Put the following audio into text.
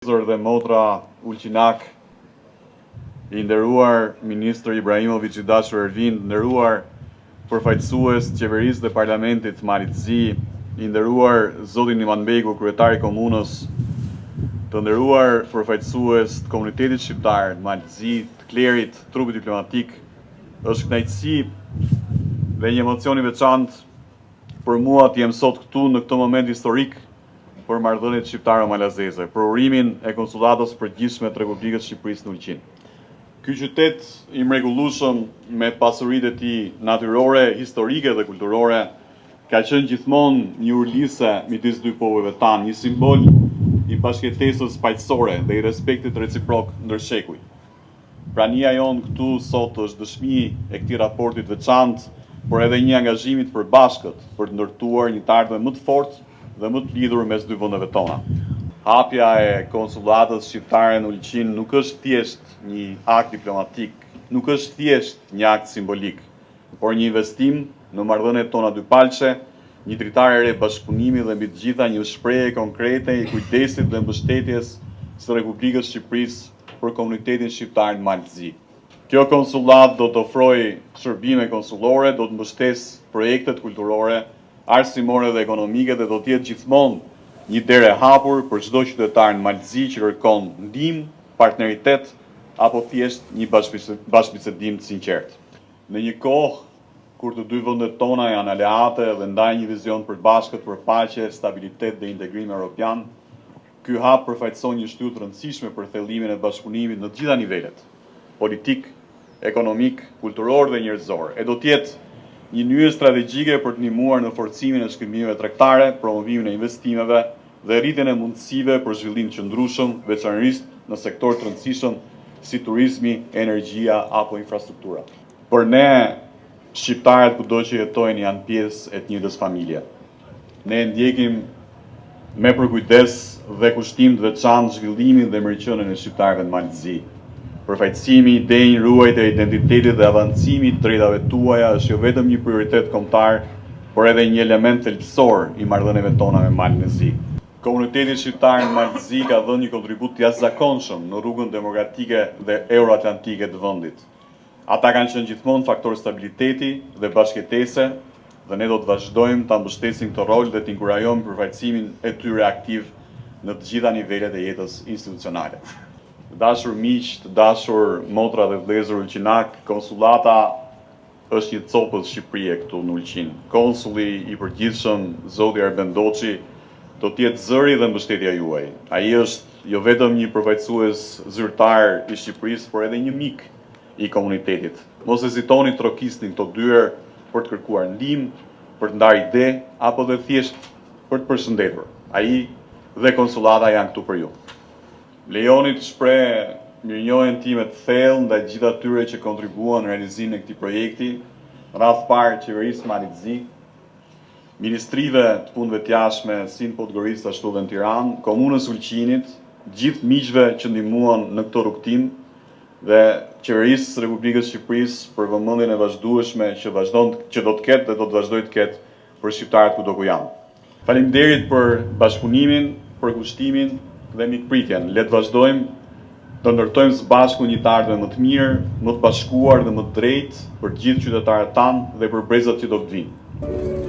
Dhe motra Ulqinak, i nderuar Ministër Ibrahimović i dashur Ervin, nderuar përfaqësues qeverisë dhe parlamentit Malit Zi, i nderuar zotin Imanbeku, kryetari i komunës, të nderuar përfaqësues të komunitetit shqiptar Malit Zi, të klerit, trupit diplomatik, është kënaqësi dhe një emocion i veçantë për mua të jem sot këtu në këtë moment historik për marrëdhëniet shqiptaro-malazeze, për urimin e konsullatës përgjithshme të Republikës Shqipërisë në Ulqin. Ky qytet i mrekullueshëm me pasuritë e tij natyrore, historike dhe kulturore ka qenë gjithmonë një urlisë midis dy popujve tanë, një simbol i bashkëtesës paqësore dhe i respektit reciprok ndër shekuj. Prania jonë këtu sot është dëshmi e këtij raporti të veçantë, por edhe një angazhimi të përbashkët për të ndërtuar një të ardhmë më të fortë dhe më të lidhur mes dy vendeve tona. Hapja e konsullatës shqiptare në Ulqin nuk është thjesht një akt diplomatik, nuk është thjesht një akt simbolik, por një investim në marrëdhëniet tona dypalçe, një dritare e re bashkëpunimi dhe mbi të gjitha një shprehje konkrete i kujdesit dhe mbështetjes së Republikës Shqipërisë për komunitetin shqiptar në Malit Zi. Kjo konsullat do të ofrojë shërbime konsullore, do të mbështesë projektet kulturore, arsimore dhe ekonomike dhe do të jetë gjithmonë një derë e hapur për çdo qytetar në Malit Zi që kërkon ndihmë, partneritet apo thjesht një bashkëbisedim të sinqert. Në një kohë kur të dy vendet tona janë aleate dhe ndajnë një vizion të përbashkët për paqe, stabilitet dhe integrim evropian, ky hap përfaqëson një shtylë të rëndësishme për thellimin e bashkëpunimit në të gjitha nivelet, politik, ekonomik, kulturor dhe njerëzor. E do të jetë një nyje strategjike për të ndihmuar në forcimin e shkëmbimeve tregtare, promovimin e investimeve dhe rritjen e mundësive për zhvillim të qëndrueshëm, veçanërisht në sektor të rëndësishëm si turizmi, energjia apo infrastruktura. Për ne, shqiptarët kudo që jetojnë janë pjesë e të njëjtës familje. Ne ndjekim me përkujdes dhe kushtim të veçantë zhvillimin dhe mirëqenien e shqiptarëve në Malit Zi. Përfaqësimi, denjë, ruajtja e identitetit dhe avancimi të drejtave tuaja është jo vetëm një prioritet kombëtar, por edhe një element thelbësor i marrëdhënieve tona me Malin e Zi. Komuniteti shqiptar në Malit Zi ka dhënë një kontribut të jashtëzakonshëm në rrugën demokratike dhe euroatlantike të vendit. Ata kanë qenë gjithmonë faktor stabiliteti dhe bashkëtese dhe ne do të vazhdojmë ta mbështesim këtë rol dhe të inkurajojmë përfaqësimin e tyre aktiv në të gjitha nivelet e jetës institucionale. Të dashur miq, të dashur motra dhe vëllezër Ulqinak, konsullata është një copës Shqipërie këtu në Ulqin. Konsulli i përgjithshëm, zoti Arben Doçi, do të jetë zëri dhe mbështetja juaj. Ai është jo vetëm një përfaqësues zyrtar i Shqipërisë, por edhe një mik i komunitetit. Mos hezitoni të trokisni këto dyert për të kërkuar ndihmë, për të ndarë ide apo dhe thjesht për të përshëndetur. Ai dhe konsullata janë këtu për ju. Lejoni të shpreh mirënjohjen time të thellë ndaj gjithë atyre që kontribuan në realizimin e këtij projekti, radh parë qeverisë Malit Zi, ministrive të punëve të jashtme si në Podgoricë ashtu dhe në Tiranë, komunës Ulqinit, gjithë miqve që ndihmuan në këtë rrugtim dhe qeverisë së Republikës Shqipërisë për vëmendjen e vazhdueshme që do të ketë dhe do të vazhdojë të ketë për shqiptarët kudo ku janë. Faleminderit për bashkëpunimin, për kushtimin dhe mikpritjen. Le të vazhdojmë të ndërtojmë së bashku një të ardhmë më të mirë, më të bashkuar dhe më të drejtë për gjithë qytetarët tanë dhe për brezat që do të vinë.